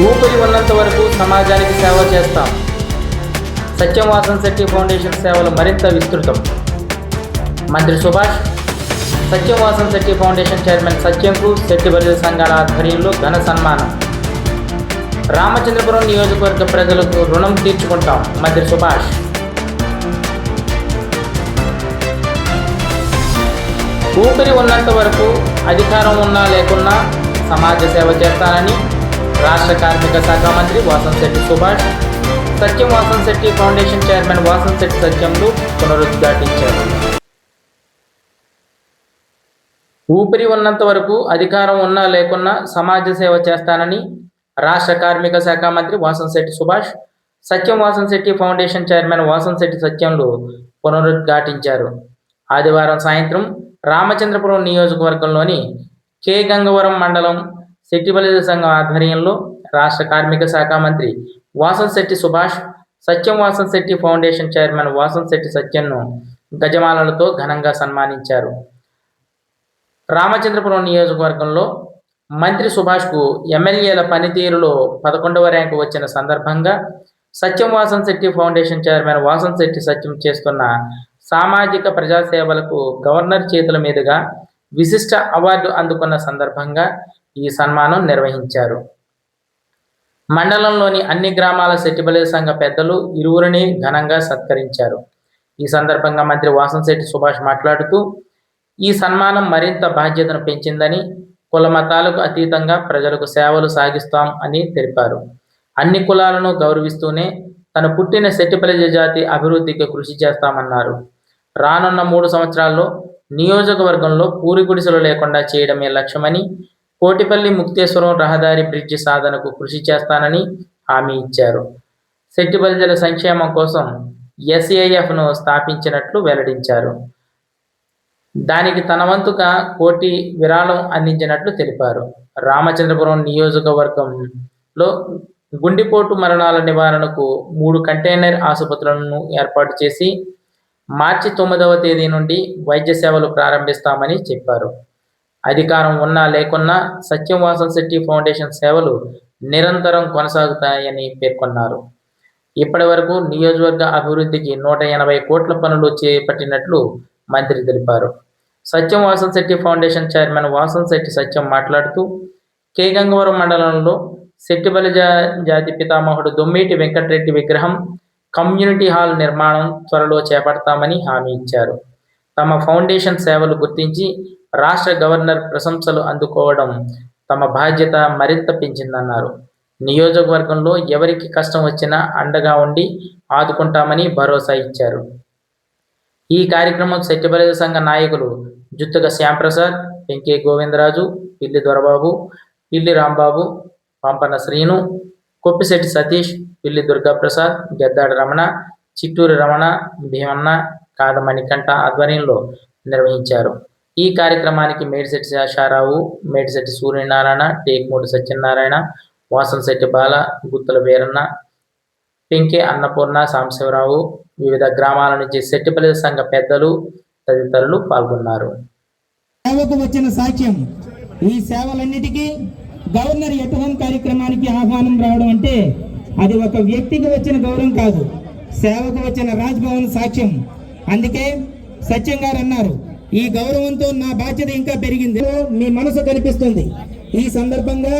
ఊపిరి ఉన్నంత వరకు సమాజానికి సేవ చేస్తాం. సత్యం వాసన్ శెట్టి ఫౌండేషన్ సేవలు మరింత విస్తృతం. మంత్రి సుభాష్. సత్యం వాసన్ శెట్టి ఫౌండేషన్ చైర్మన్ సత్యంకు శెట్టి బలిజ సంఘాల ఆధ్వర్యంలో ఘన సన్మానం. రామచంద్రపురం నియోజకవర్గ ప్రజలకు రుణం తీర్చుకుంటాం. మంత్రి సుభాష్. ఊపిరి ఉన్నంత వరకు అధికారం ఉన్నా లేకున్నా సమాజ సేవ చేస్తానని రాష్ట్ర కార్మిక శాఖ మంత్రి వాసన్ శెట్టి సుభాష్ సత్యం వాసన్ శెట్టి ఫౌండేషన్ చైర్మన్ వాసన్ శెట్టి సత్యంలు పునరుద్ఘాటించారు. ఊపిరి ఉన్నంత వరకు అధికారం ఉన్నా లేకున్నా సమాజ సేవ చేస్తానని రాష్ట్ర కార్మిక శాఖ మంత్రి వాసన్ శెట్టి సుభాష్ సత్యం వాసన్ శెట్టి ఫౌండేషన్ చైర్మన్ వాసన్ శెట్టి సత్యంలు పునరుద్ఘాటించారు. ఆదివారం సాయంత్రం రామచంద్రపురం నియోజకవర్గంలోని కె గంగవరం మండలం శెట్టి బలిజ సంఘం ఆధ్వర్యంలో రాష్ట్ర కార్మిక శాఖ మంత్రి వాసన్ శెట్టి సుభాష్ సత్యం వాసన్ శెట్టి ఫౌండేషన్ చైర్మన్ వాసన్ శెట్టి సత్యంను గజమాలలతో ఘనంగా సన్మానించారు. రామచంద్రపురం నియోజకవర్గంలో మంత్రి సుభాష్కు ఎమ్మెల్యేల పనితీరులో 11వ ర్యాంకు వచ్చిన సందర్భంగా సత్యం వాసన్ శెట్టి ఫౌండేషన్ చైర్మన్ వాసన్ శెట్టి సత్యం చేస్తున్న సామాజిక ప్రజాసేవలకు గవర్నర్ చేతుల మీదుగా విశిష్ట అవార్డు అందుకున్న సందర్భంగా ఈ సన్మానం నిర్వహించారు. మండలంలోని అన్ని గ్రామాల శెట్టి బలిజ సంఘ పెద్దలు ఇరువురిని ఘనంగా సత్కరించారు. ఈ సందర్భంగా మంత్రి వాసన్ శెట్టి సుభాష్ మాట్లాడుతూ ఈ సన్మానం మరింత బాధ్యతను పెంచిందని, కుల మతాలకు అతీతంగా ప్రజలకు సేవలు సాగిస్తాం అని తెలిపారు. అన్ని కులాలను గౌరవిస్తూనే తను పుట్టిన శెట్టి బలిజ జాతి అభివృద్ధికి కృషి చేస్తామన్నారు. రానున్న 3 సంవత్సరాల్లో నియోజకవర్గంలో పూరి గుడిసెలు లేకుండా చేయడమే లక్ష్యమని, కోటిపల్లి ముక్తేశ్వరం రహదారి బ్రిడ్జి సాధనకు కృషి చేస్తానని హామీ ఇచ్చారు. శెట్టి బలిజల సంక్షేమం కోసం SAFను స్థాపించినట్లు వెల్లడించారు. దానికి తన వంతుగా 1 కోటి విరాళం అందించినట్లు తెలిపారు. రామచంద్రపురం నియోజకవర్గంలో గుండెపోటు మరణాల నివారణకు 3 కంటైనర్ ఆసుపత్రులను ఏర్పాటు చేసి మార్చి 9వ తేదీ నుండి వైద్య సేవలు ప్రారంభిస్తామని చెప్పారు. అధికారం ఉన్నా లేకున్నా సత్యం వాసన్ శెట్టి ఫౌండేషన్ సేవలు నిరంతరం కొనసాగుతాయని పేర్కొన్నారు. ఇప్పటి వరకు నియోజకవర్గ అభివృద్ధికి 180 కోట్ల పనులు చేపట్టినట్లు మంత్రి తెలిపారు. సత్యం వాసన్ శెట్టి ఫౌండేషన్ చైర్మన్ వాసన్ శెట్టి సత్యం మాట్లాడుతూ కె గంగవరం మండలంలో శెట్టి బలిజ జాతి పితామహుడు దొమ్మేటి వెంకటరెడ్డి విగ్రహం, కమ్యూనిటీ హాల్ నిర్మాణం త్వరలో చేపడతామని హామీ ఇచ్చారు. తమ ఫౌండేషన్ సేవలు గుర్తించి రాష్ట్ర గవర్నర్ ప్రశంసలు అందుకోవడం తమ బాధ్యత మరింత పెంచిందన్నారు. నియోజకవర్గంలో ఎవరికి కష్టం వచ్చినా అండగా ఉండి ఆదుకుంటామని భరోసా ఇచ్చారు. ఈ కార్యక్రమం శెట్టి బలిజ సంఘ నాయకులు జుత్తుగ శ్యాంప్రసాద్, వెంకే గోవిందరాజు, పిల్లి దొరబాబు, పిల్లి రాంబాబు, పంపన శ్రీను, కొప్పిశెట్టి సతీష్, పిల్లి దుర్గాప్రసాద్, గెద్దాడి రమణ, చిట్టూరి రమణ, భీమన్న, కాదమణికంఠ ఆధ్వర్యంలో నిర్వహించారు. ఈ కార్యక్రమానికి మేడిశెట్టి శాషారావు, మేడిశెట్టి సూర్యనారాయణ, టేక్మూడి సత్యనారాయణ, వాసన్ శెట్టి బాల, గుత్తుల వీరన్న, పెంకే అన్నపూర్ణ, సాంబశివరావు, వివిధ గ్రామాల నుంచి శెట్టి బలిజ సంఘ పెద్దలు తదితరులు పాల్గొన్నారు. సేవకు వచ్చిన సాక్ష్యం. ఈ సేవలన్నిటికీ గవర్నర్ ఎట్ హోమ్ కార్యక్రమానికి ఆహ్వానం రావడం అంటే అది ఒక వ్యక్తికి వచ్చిన గౌరవం కాదు, సేవకు వచ్చిన రాజ్భవన్ సాక్ష్యం. అందుకే సత్యం గారు అన్నారు, ఈ గౌరవంతో నా బాధ్యత ఇంకా పెరిగింది, మీ మనసు కనిపిస్తుంది. ఈ సందర్భంగా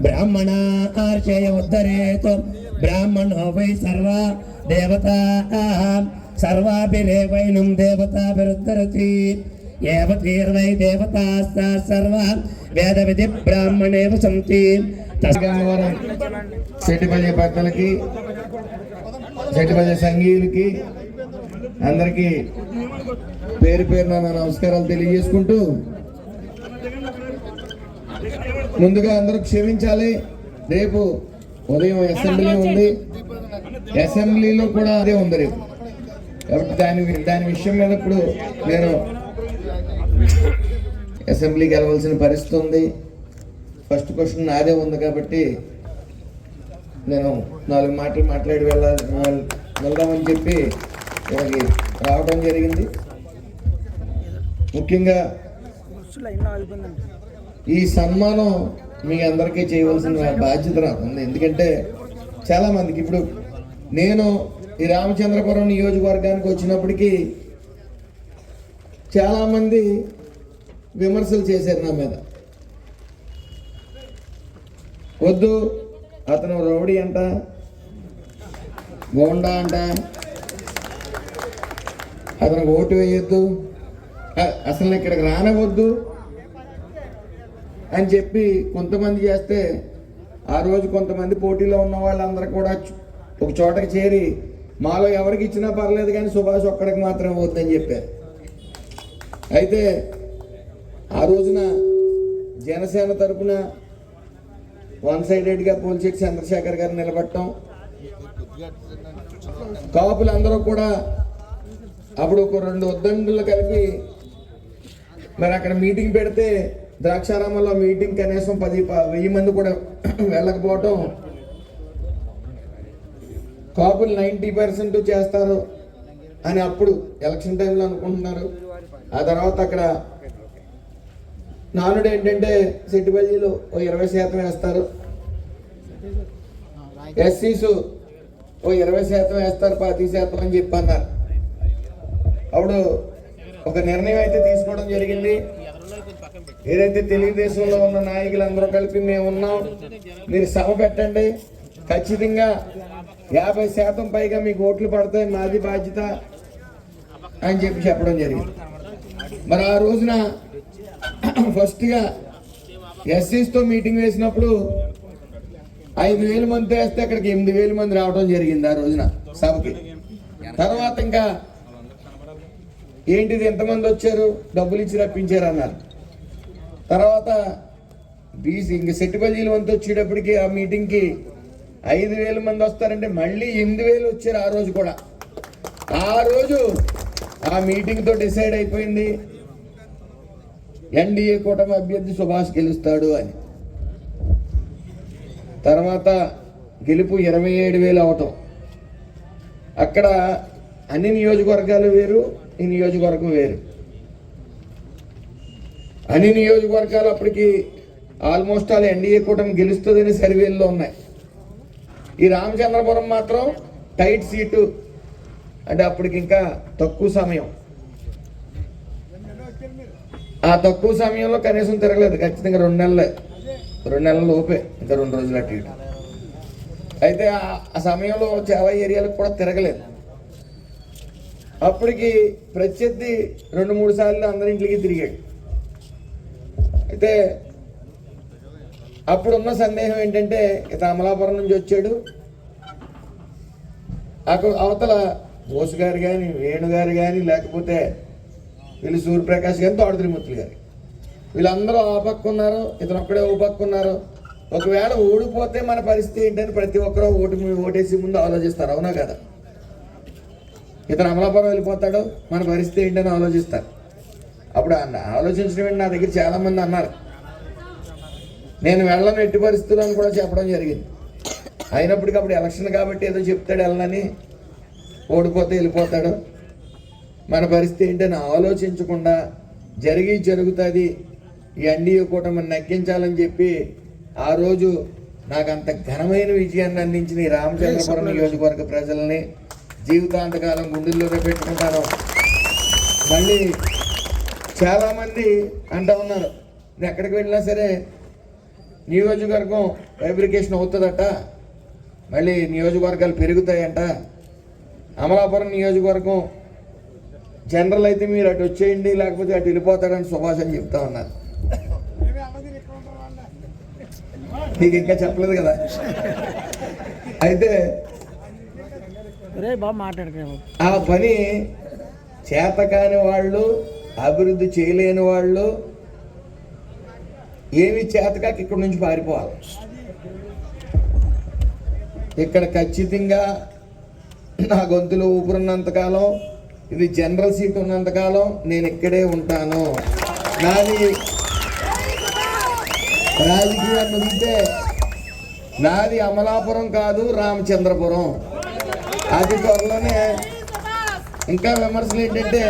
బ్రాహ్మణ ఆర్చయ ఉద్ధరేత్ బ్రాహ్మణో వై సర్వ దేవతా సర్వాభిరేవైనం దేవతాభిరుద్ధరతి ఏవతీర్వై దేవతాస్తా సర్వ వేద విధి బ్రాహ్మణేవ సంతి. శెట్టి బలిజ భక్తులకి, శెట్టి బలిజ సంఘీయులకి అందరికీ పేరు పేరున నా నమస్కారాలు తెలియజేసుకుంటూ, ముందుగా అందరూ క్షమించాలి. రేపు ఉదయం అసెంబ్లీ ఉంది, అసెంబ్లీలో కూడా అదే ఉంది రేపు. కాబట్టి దాని విషయం మీద ఇప్పుడు నేను అసెంబ్లీకి వెళ్ళవలసిన పరిస్థితి ఉంది. ఫస్ట్ క్వశ్చన్ నాదే ఉంది కాబట్టి నేను 4 మాటలు మాట్లాడి వెళ్దామని చెప్పి ఇక్కడికి రావడం జరిగింది. ముఖ్యంగా ఈ సన్మానం మీ అందరికీ చేయవలసిన బాధ్యత నాకు ఉంది. ఎందుకంటే చాలామందికి ఇప్పుడు నేను ఈ రామచంద్రపురం నియోజకవర్గానికి వచ్చినప్పటికీ చాలామంది విమర్శలు చేశారు నా మీద. వద్దు, అతను రౌడీ అంట, గోండా అంట, అతనికి ఓటు వేయొద్దు, అసలు ఇక్కడికి రానివద్దు అని చెప్పి కొంతమంది చేస్తే, ఆ రోజు కొంతమంది పోటీలో ఉన్న వాళ్ళందరూ కూడా ఒక చోటకి చేరి మాలో ఎవరికి ఇచ్చినా పర్లేదు కానీ సుభాష్ ఒక్కడికి మాత్రం వద్దని చెప్పారు. అయితే ఆ రోజున జనసేన తరఫున వన్ సైడెడ్గా పోల్చెట్టి చంద్రశేఖర్ గారు నిలబడటం, కాపులందరూ కూడా అప్పుడు ఒక 2 ఉద్దండులు కలిపి మరి అక్కడ మీటింగ్ పెడితే ద్రాక్షారామంలో మీటింగ్ కనీసం 10,000 మంది కూడా వెళ్ళకపోవటం, కాపులు 90% చేస్తారు అని అప్పుడు ఎలక్షన్ టైంలో అనుకుంటున్నారు. ఆ తర్వాత అక్కడ నానుడు ఏంటంటే సెట్టిపల్లిలో 20% వేస్తారు, ఎస్సీస్ 20% వేస్తారు, 10% అని చెప్పి అన్నారు. అప్పుడు ఒక నిర్ణయం అయితే తీసుకోవడం జరిగింది. ఏదైతే తెలుగుదేశంలో ఉన్న నాయకులందరూ కలిపి మేము ఉన్నాం, మీరు సభ పెట్టండి, ఖచ్చితంగా 50% పైగా మీకు ఓట్లు పడతాయి, మాది బాధ్యత అని చెప్పి చెప్పడం జరిగింది. మరి ఆ రోజున ఫస్ట్గా ఎస్సీస్తో మీటింగ్ వేసినప్పుడు 5,000 మంది వేస్తే అక్కడికి 8,000 మంది రావడం జరిగింది ఆ రోజున సభకి. తర్వాత ఇంకా ఏంటిది ఎంతమంది వచ్చారు, డబ్బులు ఇచ్చి రప్పించారు అన్నారు. తర్వాత బీసీ ఇంక సెట్టిపల్లిలు వంతు వచ్చేటప్పటికి ఆ మీటింగ్కి 5,000 మంది వస్తారంటే మళ్ళీ 8,000 వచ్చారు ఆ రోజు కూడా. ఆ రోజు ఆ మీటింగ్తో డిసైడ్ అయిపోయింది ఎన్డీఏ కూటమి అభ్యర్థి సుభాష్ గెలుస్తాడు అని. తర్వాత గెలుపు 27,000 అవటం. అక్కడ అన్ని నియోజకవర్గాలు వేరు, ఈ నియోజకవర్గం వేరు. అన్ని నియోజకవర్గాలు అప్పటికి ఆల్మోస్ట్ ఆల్ ఎన్డీఏ కూటమి గెలుస్తుందని సర్వేల్లో ఉన్నాయి. ఈ రామచంద్రపురం మాత్రం టైట్ సీటు, అంటే అప్పటికి ఇంకా తక్కువ సమయం. ఆ తక్కువ సమయంలో కనీసం తిరగలేదు, ఖచ్చితంగా 2 నెలల లోపే, ఇంకా 2 రోజులు అటు ఇటు. అయితే ఆ సమయంలో చాలా ఏరియాలకు కూడా తిరగలేదు. అప్పటికి ప్రత్యర్థి 2-3 సార్లు అందరింటికి తిరిగాడు. అయితే అప్పుడున్న సందేహం ఏంటంటే ఇత అమలాపురం నుంచి వచ్చాడు, అక్కడ అవతల బోసు గారు కానీ, వేణు గారు కానీ, లేకపోతే వీళ్ళు సూర్యప్రకాష్ గారు, తోట తిరుమూర్తులు గారు, వీళ్ళందరూ ఆ పక్క ఉన్నారు, ఇతను ఒక్కడే ఓ పక్క ఉన్నారు. ఒకవేళ ఓడిపోతే మన పరిస్థితి ఏంటని ప్రతి ఒక్కరూ ఓటేసి ముందు ఆలోచిస్తారు, అవునా కదా? ఇతను అమలాపురం వెళ్ళిపోతాడు, మన పరిస్థితి ఏంటని ఆలోచిస్తారు. అప్పుడు ఆలోచించడం నా దగ్గర చాలామంది అన్నారు, నేను వెళ్ళను ఎట్టి పరిస్థితులు అని కూడా చెప్పడం జరిగింది. అయినప్పటికీ అప్పుడు ఎలక్షన్ కాబట్టి ఏదో చెప్తాడు వెళ్ళని, ఓడిపోతే వెళ్ళిపోతాడు, మన పరిస్థితి ఏంటని ఆలోచించకుండా జరుగుతుంది ఈ ఎన్డీఏ కూటమిని నెగ్గించాలని చెప్పి ఆ రోజు నాకు అంత ఘనమైన విజయాన్ని అందించిన ఈ రామచంద్రపురం నియోజకవర్గ ప్రజల్ని జీవితాంతకాలం గుండెల్లోనే పెట్టుకుంటాను. మళ్ళీ చాలామంది అంటూ ఉన్నారు, నేను ఎక్కడికి వెళ్ళినా సరే నియోజకవర్గం ఫైబ్రికేషన్ అవుతుందట, మళ్ళీ నియోజకవర్గాలు పెరుగుతాయంట, అమలాపురం నియోజకవర్గం జనరల్ అయితే మీరు అటు వచ్చేయండి, లేకపోతే అటు వెళ్ళిపోతాడని సుభాష్ అని చెప్తా ఉన్నారు. నీకు ఇంకా చెప్పలేదు కదా. అయితే ఆ పని చేతకాని వాళ్ళు, అభివృద్ధి చేయలేని వాళ్ళు, ఏమి చేతకాక ఇక్కడ నుంచి పారిపోవాలి. ఇక్కడ ఖచ్చితంగా నా గొంతులో ఊపిరున్నంతకాలం, ఇది జనరల్ సీట్ ఉన్నంతకాలం నేను ఇక్కడే ఉంటాను. నాది రాజకీయాన్ని ఉంటే నాది అమలాపురం కాదు, రామచంద్రపురం. అది త్వరలోనే ఇంకా విమర్శలు ఏంటంటే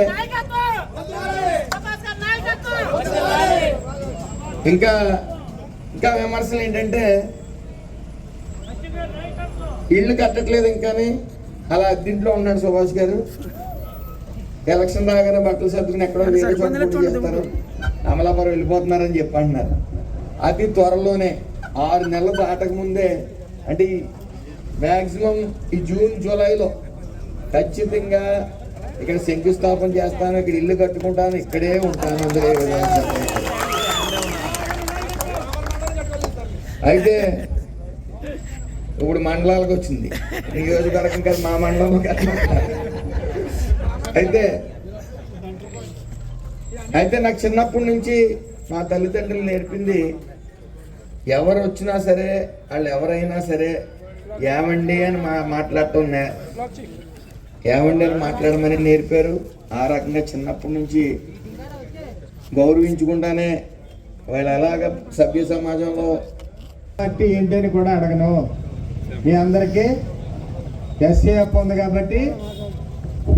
ఇంకా ఇంకా విమర్శలు ఏంటంటే ఇల్లు కట్టట్లేదు ఇంకాని, అలా అద్దీంట్లో ఉన్నాడు సుభాష్ గారు. ఎలక్షన్ రాగానే బట్టలు సర్దుకుని ఎక్కడో వేరే చోట పోటీ చేస్తారు, అమలాపురం వెళ్ళిపోతున్నారని చెప్పి అంటున్నారు. అతి త్వరలోనే 6 నెలలు దాటక ముందే, అంటే మ్యాక్సిమం ఈ జూన్ జూలైలో ఖచ్చితంగా ఇక్కడ శంకుస్థాపన చేస్తాను, ఇక్కడ ఇల్లు కట్టుకుంటాను, ఇక్కడే ఉంటాను. అయితే ఇప్పుడు మండలాలకు వచ్చింది, నియోజకవర్గం కాదు, మా మండలంలో అయితే నాకు చిన్నప్పటి నుంచి మా తల్లిదండ్రులు నేర్పింది, ఎవరు వచ్చినా సరే వాళ్ళు ఎవరైనా సరే ఏమండి అని మాట్లాడటం, ఏమండి అని మాట్లాడమని నేర్పారు. ఆ రకంగా చిన్నప్పటి నుంచి గౌరవించుకుంటానే వాళ్ళు ఎలాగ సభ్య సమాజంలో పార్టీ ఏంటని కూడా అడగను. మీ అందరికీ ఎస్ఏఎఫ్ ఉంది కాబట్టి,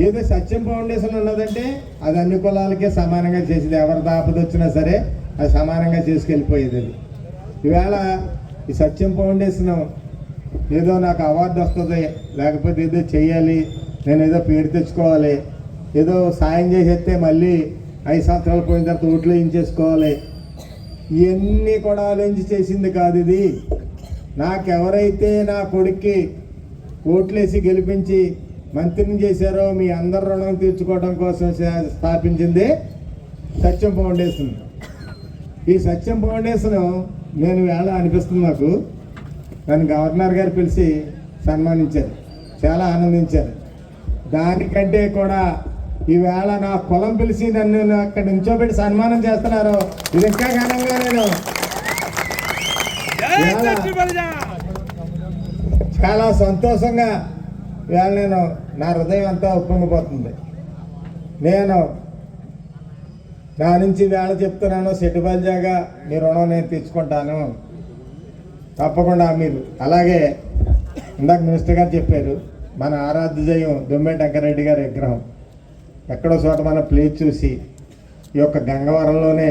ఏదో సత్యం ఫౌండేషన్ ఉన్నదంటే అది అన్ని కులాలకే సమానంగా చేసేది. ఎవరి ఆపద వచ్చినా సరే అది సమానంగా చేసుకెళ్ళిపోయేది. అది ఈవేళ ఈ సత్యం ఫౌండేషన్ ఏదో నాకు అవార్డు వస్తుంది, లేకపోతే ఏదో చెయ్యాలి, నేను ఏదో పేరు తెచ్చుకోవాలి, ఏదో సాయం చేసేస్తే మళ్ళీ 5 సంవత్సరాలు పోయిన తర్వాత ఓట్లు వేయించేసుకోవాలి, ఇవన్నీ కూడా ఆలోచించి చేసింది కాదు ఇది. నాకెవరైతే నా కొడుక్కి ఓట్లేసి గెలిపించి మంత్రిని చేశారో మీ అందరి రుణం తీర్చుకోవడం కోసం స్థాపించింది సత్యం ఫౌండేషన్. ఈ సత్యం ఫౌండేషన్ నేను వేళ అనిపిస్తుంది నాకు, నన్ను గవర్నర్ గారు పిలిచి సన్మానించారు, చాలా ఆనందించారు. దానికంటే కూడా ఈవేళ నా కులం పిలిచి నన్ను అక్కడ నించోబెట్టి సన్మానం చేస్తున్నారు, ఇది ఇంకా ఘనంగా నేను చాలా సంతోషంగా ఇవాళ నేను నా హృదయం అంతా ఉప్పొంగిపోతుంది. నేను నా నుంచి వేళ చెప్తున్నాను, సెట్టుబల్ జాగా మీ రుణం నేను తెచ్చుకుంటాను తప్పకుండా. మీరు అలాగే ఇందాక మినిస్టర్ గారు చెప్పారు, మన ఆరాధ్య జయం దొమ్మేటి వెంకరెడ్డి గారి విగ్రహం ఎక్కడో చోట మన ప్లేస్ చూసి ఈ యొక్క గంగవరంలోనే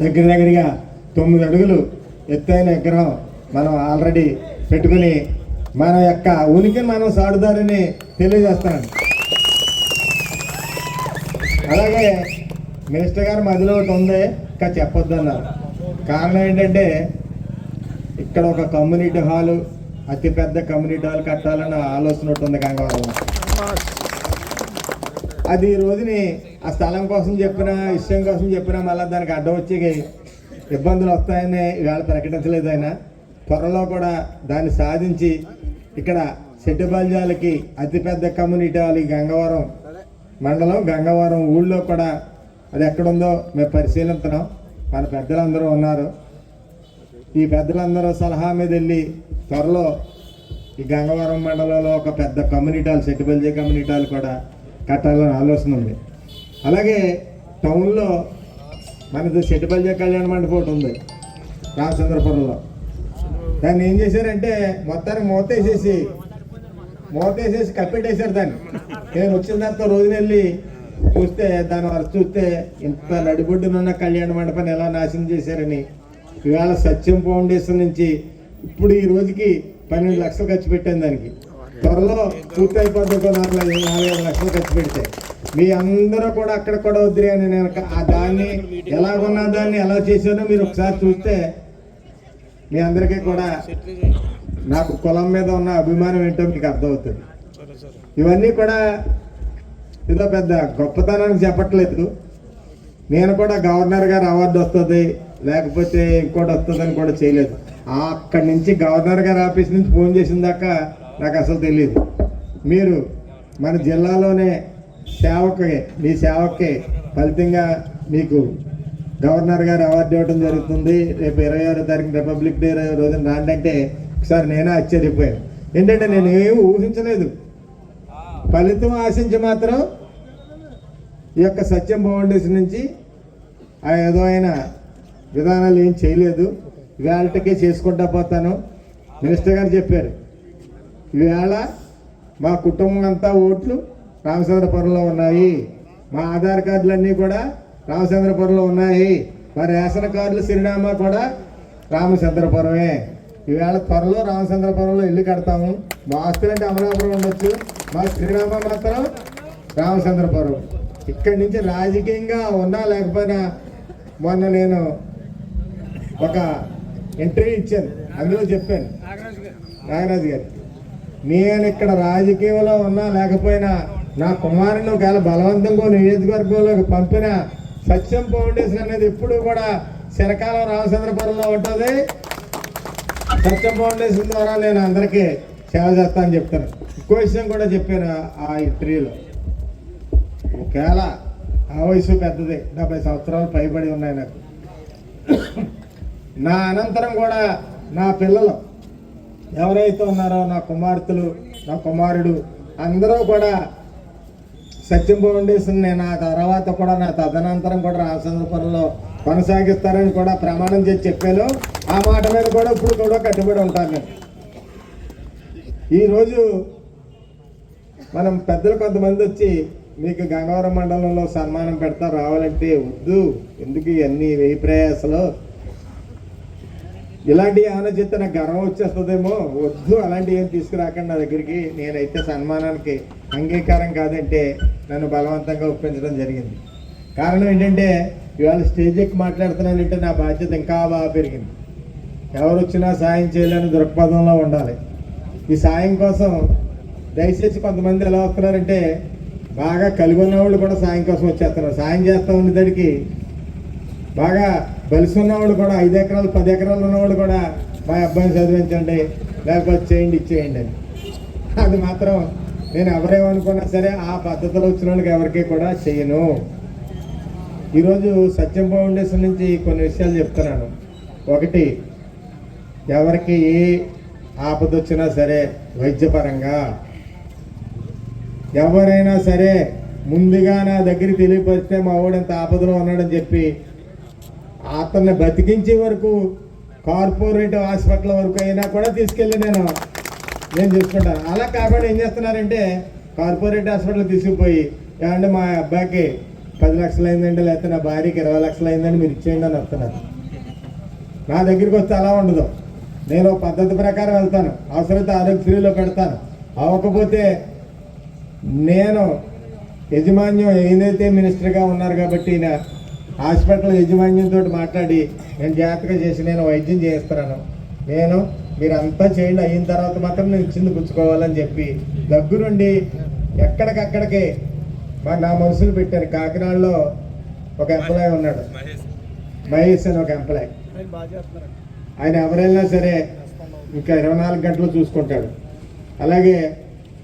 దగ్గరగా 9 అడుగులు ఎత్తైన విగ్రహం మనం ఆల్రెడీ పెట్టుకుని మన యొక్క ఉనికిని మనం సాడుదారని తెలియజేస్తాను. అలాగే మినిస్టర్ గారు మధ్యలో ఒకటి ఉంది, ఇంకా చెప్పొద్దు అన్నారు. కారణం ఏంటంటే ఇక్కడ ఒక కమ్యూనిటీ హాలు, అతిపెద్ద కమ్యూనిటీ హాల్ కట్టాలన్న ఆలోచన ఉంటుంది గంగవరంలో. అది ఈ రోజుని ఆ స్థలం కోసం చెప్పిన విషయం కోసం చెప్పినా మళ్ళీ దానికి అడ్డం వచ్చే ఇబ్బందులు వస్తాయని ఇవాళ ప్రకటించలేదు ఆయన. త్వరలో కూడా దాన్ని సాధించి ఇక్కడ సెట్టుబల్జాలకి అతిపెద్ద కమ్యూనిటీ హాల్ గంగవరం మండలం గంగవరం ఊళ్ళో కూడా అది ఎక్కడుందో మేము పరిశీలిస్తున్నాం. మన పెద్దలందరూ ఉన్నారు, ఈ పెద్దలందరూ సలహా మీద వెళ్ళి త్వరలో ఈ గంగవరం మండలంలో ఒక పెద్ద కమ్యూనిటీ హాల్, సెట్టుబల్జీ కమ్యూనిటీ హాల్ కూడా కట్టాలని ఆలోచన ఉంది. అలాగే టౌన్లో మనది సెట్టుబల్జీ కళ్యాణ మండపం ఒకటి ఉంది రామచంద్రపురంలో. దాన్ని ఏం చేశారంటే మొత్తానికి మూతేసేసి కప్పెట్టేశారు దాన్ని. నేను వచ్చిన తర్వాత రోజున వెళ్ళి చూస్తే దాని వరకు చూస్తే ఇంత నడిబొడ్డునున్న కళ్యాణ మండపాన్ని ఎలా నాశనం చేశారని. ఇవాళ సత్యం ఫౌండేషన్ నుంచి ఇప్పుడు ఈ రోజుకి 12 లక్షలు ఖర్చు పెట్టాను దానికి. త్వరలో పూర్తి అయిపోద్ది, 4-5 లక్షలు ఖర్చు పెడితే. మీ అందరూ కూడా అక్కడ కూడా వద్దురే అని నేను దాన్ని ఎలాగున్నా దాన్ని ఎలా చేశానో మీరు ఒకసారి చూస్తే మీ అందరికీ కూడా నాకు కులం మీద ఉన్న అభిమానం ఏంటో మీకు అర్థమవుతుంది. ఇవన్నీ కూడా ఏదో పెద్ద గొప్పతనానికి చెప్పట్లేదు. నేను కూడా గవర్నర్ గారు అవార్డు వస్తుంది లేకపోతే ఇంకోటి వస్తుందని కూడా చేయలేదు. అక్కడి నుంచి గవర్నర్ గారి ఆఫీస్ నుంచి ఫోన్ చేసిన దాకా నాకు అసలు తెలియదు. మీరు మన జిల్లాలోనే మీ సేవకే ఫలితంగా మీకు గవర్నర్ గారు అవార్డు ఇవ్వడం జరుగుతుంది. రేపు 26వ తారీఖు రిపబ్లిక్ డే రోజున రాండి అంటే ఒకసారి నేనే ఆశ్చర్యపోయాను. ఏంటంటే నేను ఏమీ ఊహించలేదు. ఫలితం ఆశించి మాత్రం ఈ యొక్క సత్యం ఫౌండేషన్ నుంచి ఏదో అయినా విధానాలు ఏం చేయలేదు. ఇవాళకే చేసుకుంటా పోతాను. మినిస్టర్ గారు చెప్పారు, ఈవేళ మా కుటుంబం అంతా ఓట్లు రామచంద్రపురంలో ఉన్నాయి, మా ఆధార్ కార్డులన్నీ కూడా రామచంద్రపురంలో ఉన్నాయి, మా రేషన్ కార్డుల చిరునామా కూడా రామచంద్రపురమే. ఈవేళ త్వరలో రామచంద్రపురంలో ఇల్లు కడతాము. మా ఆస్తులు అంటే అమలాపురం ఉండొచ్చు, మా చిరునామా మాత్రం రామచంద్రపురం. ఇక్కడి నుంచి రాజకీయంగా ఉన్నా లేకపోయినా మొన్న నేను ఒక ఇంటర్వ్యూ ఇచ్చాను, అందులో చెప్పాను నాగరాజు గారు, నేను ఇక్కడ రాజకీయంలో ఉన్నా లేకపోయినా నా కుమారుని ఒకవేళ బలవంతంగా నియోజకవర్గంలోకి పంపిన సత్యం ఫౌండేషన్ అనేది ఎప్పుడు కూడా చిరకాలం రామచంద్రపురంలో ఉంటుంది. సత్యం ఫౌండేషన్ ద్వారా నేను అందరికీ సేవ చేస్తా అని చెప్తాను. ఇంకో విషయం కూడా చెప్పాను ఆ ఇంటర్వ్యూలో, ఒకవేళ ఆ వయసు పెద్దది, 70 సంవత్సరాలు పైబడి ఉన్నాయి నాకు. నా అనంతరం కూడా నా పిల్లలు ఎవరైతే ఉన్నారో, నా కుమార్తెలు, నా కుమారుడు అందరూ కూడా సత్యం ఫౌండేషన్ నేను ఆ తర్వాత కూడా నా తదనంతరం కూడా రామచంద్రపురంలో కొనసాగిస్తారని కూడా ప్రమాణం చేసి చెప్పాను. ఆ మాట మీద కూడా ఇప్పుడు కూడా కట్టుబడి ఉంటాను నేను. ఈరోజు మనం పెద్దలు కొంతమంది వచ్చి మీకు గంగవరం మండలంలో సన్మానం పెడతా రావాలంటే వద్దు, ఎందుకు ఇవన్నీ వెయ్యి ప్రయాసలు, ఇలాంటివి ఏమైనా చెప్తే నాకు గర్వం వచ్చేస్తుందేమో, వద్దు అలాంటివి ఏం తీసుకురాకండి నా దగ్గరికి, నేనైతే సన్మానానికి అంగీకారం కాదంటే నన్ను బలవంతంగా ఒప్పించడం జరిగింది. కారణం ఏంటంటే ఇవాళ స్టేజ్ ఎక్కి మాట్లాడుతున్నానంటే నా బాధ్యత ఇంకా బాగా పెరిగింది. ఎవరు వచ్చినా సాయం చేయలేని దృక్పథంలో ఉండాలి. ఈ సాయం కోసం దయచేసి కొంతమంది ఎలా వస్తున్నారంటే బాగా కలిగి ఉన్న వాళ్ళు కూడా సాయం కోసం వచ్చేస్తున్నారు. సాయం చేస్తూ ఉండేదానికి బాగా బలిసి ఉన్నవాళ్ళు కూడా 5 ఎకరాలు 10 ఎకరాలు ఉన్నవాళ్ళు కూడా మా అబ్బాయిని చదివించండి, లేకపోతే చేయండి ఇచ్చేయండి అని. అది మాత్రం నేను ఎవరేమనుకున్నా సరే ఆ పద్ధతిలో వచ్చిన వాళ్ళకి ఎవరికి కూడా చేయను. ఈరోజు సత్యం ఫౌండేషన్ నుంచి కొన్ని విషయాలు చెప్తున్నాను. ఒకటి, ఎవరికి ఏ ఆపద వచ్చినా సరే వైద్యపరంగా ఎవరైనా సరే ముందుగా నా దగ్గరికి తెలియపరిస్తే మా వాడంత ఆపదలో ఉన్నాడని చెప్పి అతన్ని బతికించే వరకు కార్పొరేట్ హాస్పిటల్ వరకు అయినా కూడా తీసుకెళ్ళి నేను చూసుకుంటాను. అలా కాకుండా ఏం చేస్తున్నారంటే కార్పొరేట్ హాస్పిటల్ తీసుకుపోయి ఏమంటే మా అబ్బాయికి 10 లక్షలు అయిందండి, లేకపోతే నా భార్యకి 20 లక్షలు అయిందని మీరు ఇచ్చేయండి అని వస్తున్నారు. నా దగ్గరికి వస్తే అలా ఉండదు. నేను పద్ధతి ప్రకారం వెళ్తాను, అవసరమైతే ఆరోగ్యశ్రీలో పెడతాను. అవ్వకపోతే నేను యజమాన్యం ఏదైతే మినిస్టర్గా ఉన్నారు కాబట్టి నా హాస్పిటల్ యజమాన్యంతో మాట్లాడి నేను జాగ్రత్తగా చేసి నేను వైద్యం చేయిస్తున్నాను, మీరంతా చేయండి, అయిన తర్వాత మాత్రం నేను ఇచ్చింది పుచ్చుకోవాలని చెప్పి దగ్గరుండి ఎక్కడికక్కడికి నా మనుషులు పెట్టారు. కాకినాడలో ఒక ఎంప్లాయ్ ఉన్నాడు, మహేష్ అని ఒక ఎంప్లాయ్. ఆయన ఎవరైనా సరే ఇంకా 24 గంటలు చూసుకుంటాడు. అలాగే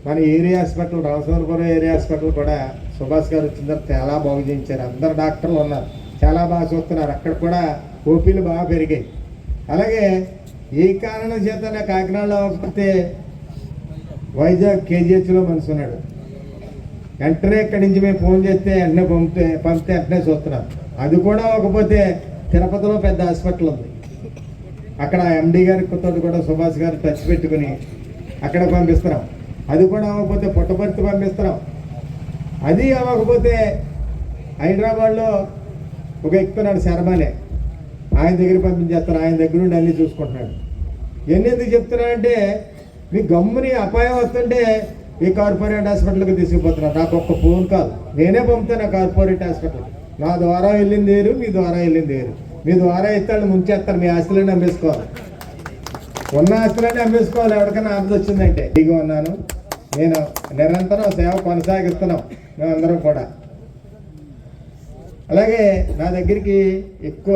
మన area hospital, Ramachandrapuram area hospital కూడా సుభాష్ గారు వచ్చిన తర్వాత చాలా బాగు చేయించారు. అందరు డాక్టర్లు ఉన్నారు, చాలా బాగా చూస్తున్నారు. అక్కడ కూడా ఓపీలు బాగా పెరిగాయి. అలాగే ఏ కారణం చేత కాకినాడలో అవ్వకపోతే వైజాగ్ కేజీహెచ్లో మనిషి ఉన్నాడు. వెంటనే ఇక్కడి నుంచి మేము ఫోన్ చేస్తే వెంటనే పంపితే వెంటనే చూస్తున్నారు. అది కూడా అవ్వకపోతే తిరుపతిలో పెద్ద హాస్పిటల్ ఉంది, అక్కడ ఎండి గారికి కూడా సుభాష్ గారు టచ్ పెట్టుకుని అక్కడ పంపిస్తున్నాం. అది కూడా అవ్వకపోతే పుట్టపర్తి పంపిస్తున్నాం. అది అవ్వకపోతే హైదరాబాద్లో ఒక ఎక్కుతున్నాడు శర్మనే, ఆయన దగ్గర పంపించేస్తాను. ఆయన దగ్గర నుండి అన్నీ చూసుకుంటున్నాడు. ఎందుకు చెప్తున్నానంటే మీ గమ్ముని అపాయం వస్తుంటే ఈ కార్పొరేట్ హాస్పిటల్కి తీసుకుపోతున్నారు. నాకు ఒక్క ఫోన్ కాల్, నేనే పంపుతాను కార్పొరేట్ హాస్పిటల్. నా ద్వారా వెళ్ళింది వేరు, మీ ద్వారా వెళ్ళింది వేరు. మీ ద్వారా ఇస్తాడు ముంచేస్తారు, మీ ఆస్తులన్నీ అమ్మేసుకోవాలి, ఉన్న ఆస్తులన్నీ అమ్మేసుకోవాలి. ఎవరికైనా ఆపద వచ్చిందంటే ఇదిగా ఉన్నాను. నేను నిరంతరం సేవ కొనసాగిస్తున్నాం మేమందరం కూడా. అలాగే నా దగ్గరికి ఎక్కువ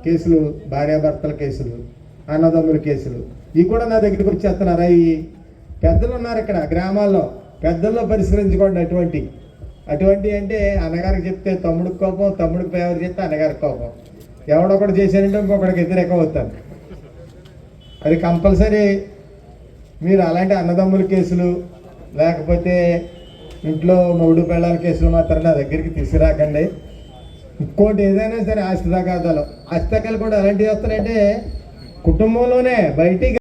కేసులు భార్యాభర్తల కేసులు, అన్నదమ్ముల కేసులు, ఇవి కూడా నా దగ్గరికి వచ్చేస్తున్నారు. ఈ పెద్దలు ఉన్నారు ఇక్కడ గ్రామాల్లో, పెద్దల్లో పరిష్కరించుకోండి. అటువంటి అంటే అన్నగారికి చెప్తే తమ్ముడికి కోపం, తమ్ముడికి ఎవరు చెప్తే అన్నగారికి కోపం, ఎవడొకటి చేశారంటే ఇంకొకటికి వ్యతిరేకం అవుతాను. అది కంపల్సరీ. మీరు అలాంటి అన్నదమ్ముల కేసులు లేకపోతే ఇంట్లో మొగుడు పిల్లల కేసులు మాత్రం నా దగ్గరికి తీసుకురాకండి. ఇంకోటి ఏదైనా సరే ఆస్తి తగాదాలు కూడా ఎలాంటివి వస్తాయంటే కుటుంబంలోనే బయటికి